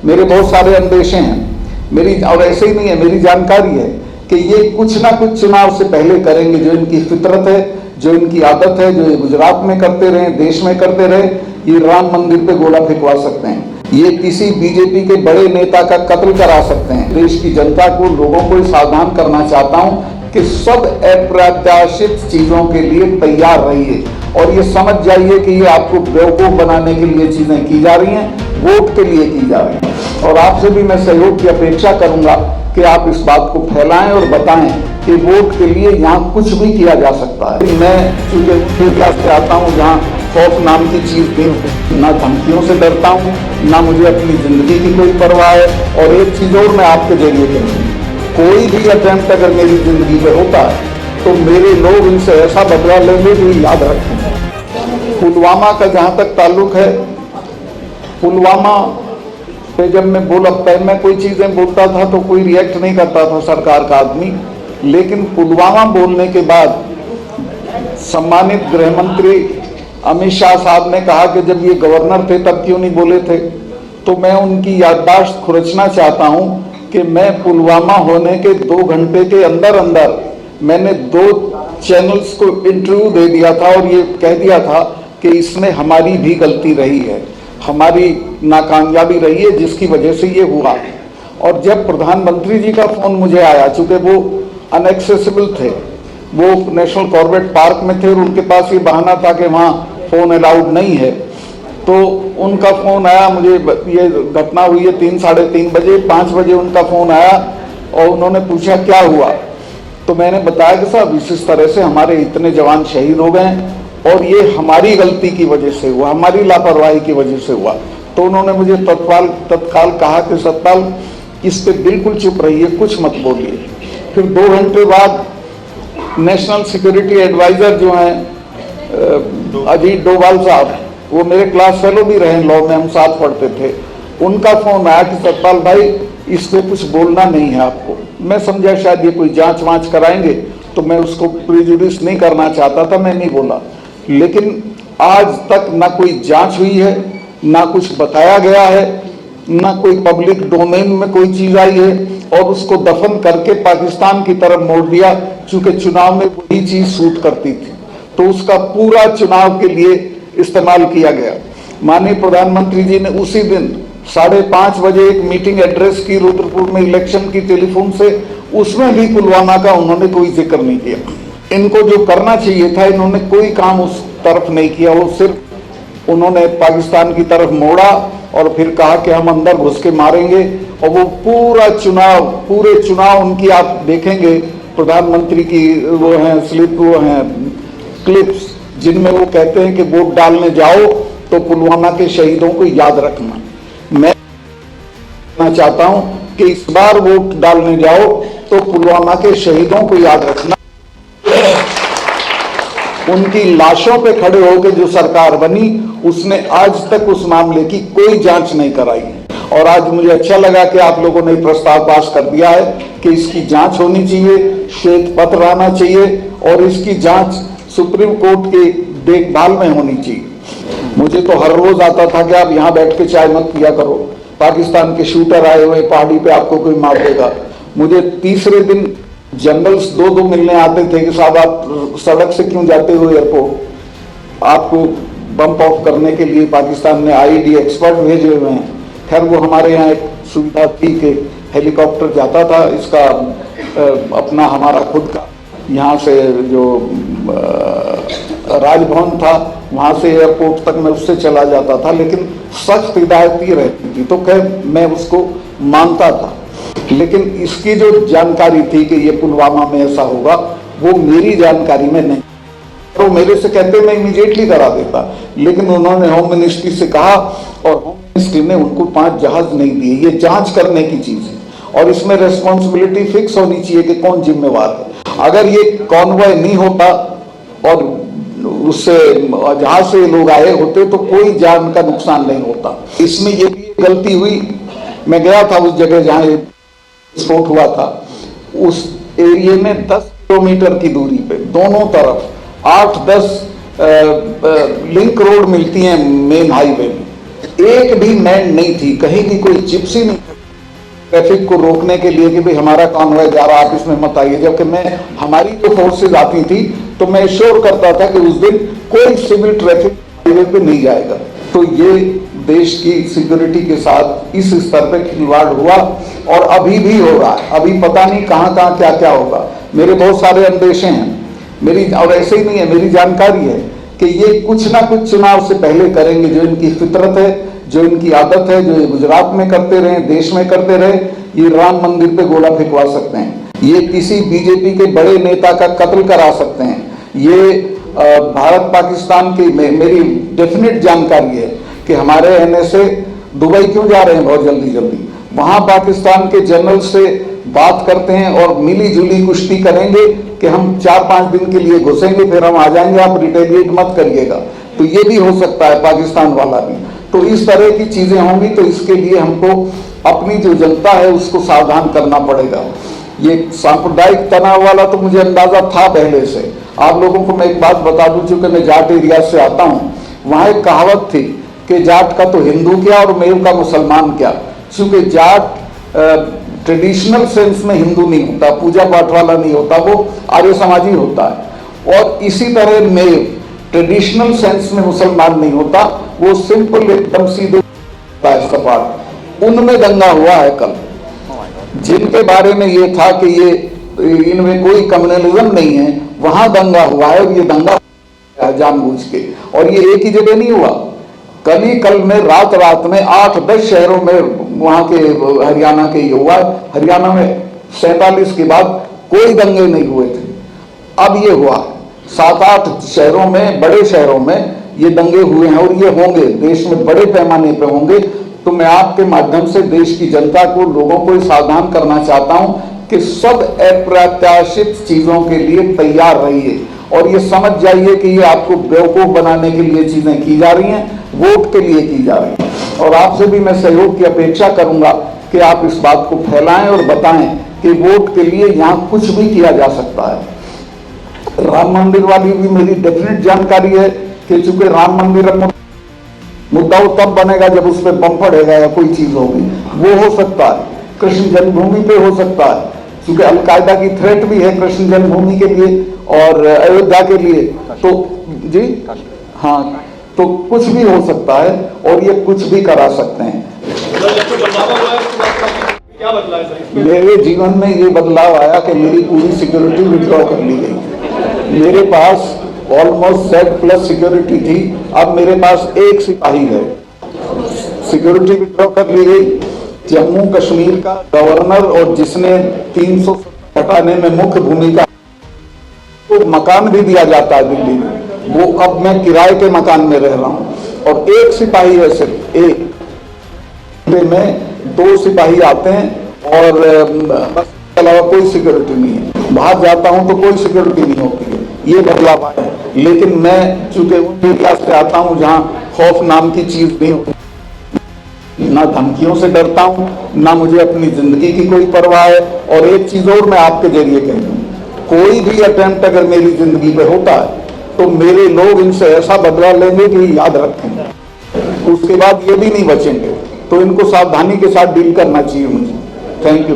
मेरे बहुत सारे अंदेशे हैं मेरी, और ऐसे ही नहीं है, मेरी जानकारी है कि ये कुछ ना कुछ चुनाव से पहले करेंगे। जो इनकी फितरत है, जो इनकी आदत है, जो ये गुजरात में करते रहे, देश में करते रहे, ये राम मंदिर पे गोला फेंकवा सकते हैं, ये किसी बीजेपी के बड़े नेता का कत्ल करा सकते हैं। देश की जनता को, लोगों को सावधान करना चाहता हूं कि सब अप्रत्याशित चीजों के लिए तैयार रहिए और ये समझ जाइए कि ये आपको बेवकूफ बनाने के लिए चीजें की जा रही हैं, वोट के लिए की जा रही हैं। और आपसे भी मैं सहयोग की अपेक्षा करूंगा कि आप इस बात को फैलाएं और बताएं कि वोट के लिए यहाँ कुछ भी किया जा सकता है। मैं चूंकि क्लास से आता हूँ जहाँ खौफ नाम की चीज भी, ना धमकियों से डरता हूँ, ना मुझे अपनी जिंदगी की कोई परवाह है। और एक चीज और मैं आपके जरिए कहूँ, कोई भी अटेम्प्ट अगर मेरी जिंदगी में होता है तो मेरे लोग इनसे ऐसा बदला लेंगे जो याद रखेंगे। पुलवामा का जहाँ तक ताल्लुक है, पुलवामा पे जब मैं मैं कोई चीजें बोलता था तो कोई रिएक्ट नहीं करता था सरकार का आदमी, लेकिन पुलवामा बोलने के बाद सम्मानित गृह मंत्री अमित शाह साहब ने कहा कि जब ये गवर्नर थे तब क्यों नहीं बोले थे। तो मैं उनकी याददाश्त खुरचना चाहता हूं कि मैं पुलवामा होने के 2 घंटे के अंदर अंदर मैंने 2 चैनल्स को इंटरव्यू दे दिया था और ये कह दिया था कि इसमें हमारी भी गलती रही है, हमारी नाकामयाबी रही है जिसकी वजह से ये हुआ। और जब प्रधानमंत्री जी का फोन मुझे आया, चूंकि वो अनएक्सेसिबल थे, वो नेशनल कॉर्बेट पार्क में थे और उनके पास ये बहाना था कि वहाँ फोन अलाउड नहीं है, तो उनका फोन आया मुझे। ये घटना हुई है 3 साढ़े 3 बजे, 5 बजे उनका फोन आया और उन्होंने पूछा क्या हुआ। तो मैंने बताया कि साहब इस तरह से हमारे इतने जवान शहीद हो गए और ये हमारी गलती की वजह से हुआ, हमारी लापरवाही की वजह से हुआ। तो उन्होंने मुझे तत्काल कहा कि सतपाल इस पे बिल्कुल चुप रहिए, कुछ मत बोलिए। फिर 2 घंटे बाद नेशनल सिक्योरिटी एडवाइजर जो हैं अजीत डोभाल साहब, वो मेरे क्लास फेलो भी रहे, लॉ में हम साथ पढ़ते थे, उनका फोन आया कि सतपाल भाई इस पे कुछ बोलना नहीं है आपको। मैं समझा शायद ये कोई जांच वांच कराएंगे, तो मैं उसको प्रिजुडिस नहीं करना चाहता था, मैं नहीं बोला। लेकिन आज तक ना कोई जांच हुई है, ना कुछ बताया गया है, ना कोई पब्लिक डोमेन में कोई चीज आई है, और उसको दफन करके पाकिस्तान की तरफ मोड़ दिया। चूंकि चुनाव में वही चीज सूट करती थी तो उसका पूरा चुनाव के लिए इस्तेमाल किया गया। माननीय प्रधानमंत्री जी ने उसी दिन 5:30 बजे एक मीटिंग एड्रेस की रुद्रपुर में इलेक्शन की टेलीफोन से, उसमें भी पुलवामा का उन्होंने कोई जिक्र नहीं किया। इनको जो करना चाहिए था इन्होंने कोई काम उस तरफ नहीं किया, वो सिर्फ उन्होंने पाकिस्तान की तरफ मोड़ा और फिर कहा कि हम अंदर घुस के मारेंगे। और वो पूरे चुनाव उनकी आप देखेंगे, प्रधानमंत्री की वो हैं क्लिप्स, जिनमें वो कहते हैं कि वोट डालने जाओ तो पुलवामा के शहीदों को याद रखना। मैं चाहता हूं कि इस बार वोट डालने जाओ तो पुलवामा के शहीदों को याद रखना। उनकी लाशों पे खड़े होकर जो सरकार बनी उसने आज तक उस मामले की कोई जांच नहीं कराई है। और आज मुझे अच्छा लगा कि आप लोगों ने प्रस्ताव पास कर दिया है कि इसकी जांच होनी चाहिए, श्वेत पत्र आना चाहिए और इसकी जांच सुप्रीम कोर्ट की देखभाल में होनी चाहिए। मुझे तो हर रोज आता था कि आप यहाँ बैठ के चाय मत पिया करो, पाकिस्तान के शूटर आए हुए पहाड़ी पे आपको कोई मार देगा। मुझे तीसरे दिन जनरल्स 2 मिलने आते थे कि साहब आप सड़क से क्यों जाते हो एयरपोर्ट, आपको बम्प ऑफ करने के लिए पाकिस्तान ने आईडी एक्सपर्ट भेजे हुए हैं। खैर वो हमारे यहाँ एक सुविधा थी कि हेलीकॉप्टर जाता था, इसका अपना हमारा खुद का यहाँ से जो राजभवन था वहाँ से एयरपोर्ट तक मैं उससे चला जाता था, लेकिन सख्त हिदायत ही रहती थी तो खैर मैं उसको मानता था। लेकिन इसकी जो जानकारी थी कि ये पुलवामा में ऐसा होगा वो मेरी जानकारी में नहीं, तो मेरे से कहते मैं इमीडिएटली करा देता। लेकिन उन्होंने होम मिनिस्ट्री से कहा और होम मिनिस्ट्री ने उनको 5 जहाज नहीं दिए। ये जांच करने की चीज है और इसमें रेस्पॉन्सिबिलिटी फिक्स होनी चाहिए कि कौन जिम्मेवार है। अगर ये कॉन्वॉय नहीं होता और उससे जहाज से लोग आए होते तो कोई जान का नुकसान नहीं होता। इसमें ये भी गलती हुई, मैं गया था उस जगह जहाँ विस्फोट हुआ था, उस एरिया में 10 किलोमीटर की दूरी पे दोनों तरफ 8-10 लिंक रोड मिलती हैं मेन हाईवे में, एक भी मैन नहीं थी, कहीं भी कोई जिप्सी नहीं ट्रैफिक को रोकने के लिए कि भाई हमारा कॉन्वॉय जा रहा, आप इसमें मत आइए। जबकि मैं, हमारी जो फोर्सेज आती थी तो मैं श्योर करता था कि उस दिन कोई सिविल ट्रैफिक हाईवे पे नहीं जाएगा। तो ये देश की सिक्योरिटी के साथ इस स्तर पे खिलवाड़ हुआ और अभी भी हो रहा है। अभी पता नहीं कहाँ कहाँ क्या क्या होगा। मेरे बहुत सारे अंदेशे हैं मेरी, और ऐसे ही नहीं है, मेरी जानकारी है कि ये कुछ ना कुछ चुनाव से पहले करेंगे। जो इनकी फितरत है, जो इनकी आदत है, जो ये गुजरात में करते रहे, देश में करते रहे, ये राम मंदिर पे गोला फेंकवा सकते हैं, ये किसी बीजेपी के बड़े नेता का कत्ल करा सकते हैं। ये भारत पाकिस्तान की मेरी डेफिनेट जानकारी है कि हमारे एनएसए दुबई क्यों जा रहे हैं बहुत जल्दी जल्दी, वहां पाकिस्तान के जनरल से बात करते हैं और मिली जुली कुश्ती करेंगे कि हम 4-5 दिन के लिए घुसेंगे, फिर हम आ जाएंगे, आप रिटेलिएट मत करिएगा। तो ये भी हो सकता है, पाकिस्तान वाला भी। तो इस तरह की चीजें होंगी, तो इसके लिए हमको अपनी जो जनता है उसको सावधान करना पड़ेगा। ये सांप्रदायिक तनाव वाला तो मुझे अंदाजा था पहले से। आप लोगों को मैं एक बात बता दूं, चूंकि मैं जाट एरिया से आता हूँ, वहां एक कहावत थी कि जाट का तो हिंदू क्या और मेव का मुसलमान क्या। चूंकि जाट ट्रेडिशनल सेंस में हिंदू नहीं होता, पूजा पाठ वाला नहीं होता, वो आर्य समाजी होता है। और इसी तरह मेव ट्रेडिशनल सेंस में मुसलमान नहीं होता, वो सिंपल एकदम सीधे सपाट। उनमें दंगा हुआ है कल, जिनके बारे में ये था कि ये इनमें कोई कम्युनलिज्म नहीं है, वहां दंगा हुआ है। ये दंगा जानबूझ के, और ये एक ही जगह नहीं हुआ। कल में रात में 8-10 शहरों में, वहां के हरियाणा के ये हुआ। हरियाणा में 47 के बाद कोई दंगे नहीं हुए थे, अब ये हुआ। 7-8 शहरों में, बड़े शहरों में ये दंगे हुए हैं और ये होंगे, देश में बड़े पैमाने पे होंगे। तो मैं आपके माध्यम से देश की जनता को, लोगों को सावधान करना चाहता हूं कि सब अप्रत्याशित चीजों के लिए तैयार रहिए और ये समझ जाइए कि ये आपको बेवकूफ बनाने के लिए चीजें की जा रही हैं, वोट के लिए की जा रही हैं। और आपसे भी मैं सहयोग की अपेक्षा करूंगा कि आप इस बात को फैलाएं और बताएं कि वोट के लिए यहाँ कुछ भी किया जा सकता है। राम मंदिर वाली भी मेरी डेफिनेट जानकारी है कि चूंकि राम मंदिर मुद्दा तब बनेगा जब उस पर बम पड़ेगा या कोई चीज होगी, वो हो सकता है। कृष्ण जन्मभूमि पे हो सकता है, क्योंकि अलकायदा की थ्रेट भी है कृष्ण जन्मभूमि के लिए और अयोध्या के लिए। तो जी हाँ, तो कुछ भी हो सकता है और ये कुछ भी करा सकते हैं। क्या बदला है सर? मेरे जीवन में ये बदलाव आया कि मेरी पूरी सिक्योरिटी विड्रॉ कर ली गई। मेरे पास ऑलमोस्ट Z+ सिक्योरिटी थी, अब मेरे पास एक सिपाही है। सिक्योरिटी विड्रॉ कर ली गई। जम्मू कश्मीर का गवर्नर और जिसने 300 हटाने में मुख्य भूमिका, तो मकान भी दिया जाता है दिल्ली में, वो अब मैं किराए के मकान में रह रहा हूँ और एक सिपाही है, सिर्फ एक में 2 सिपाही आते हैं और बस के अलावा कोई सिक्योरिटी नहीं है। बाहर जाता हूं तो कोई सिक्योरिटी नहीं होती है। ये बदलाव आया है। लेकिन मैं चूंकि उन एरिया से आता हूं जहां खौफ नाम की चीज नहीं होती, ना धमकियों से डरता हूं, ना मुझे अपनी जिंदगी की कोई परवाह है। और एक चीज और मैं आपके जरिए कह दूं, कोई भी अटेम्प्ट अगर मेरी जिंदगी पे होता है तो मेरे लोग इनसे ऐसा बदला लेंगे कि याद रखेंगे, उसके बाद ये भी नहीं बचेंगे। तो इनको सावधानी के साथ डील करना चाहिए मुझे। Thank you.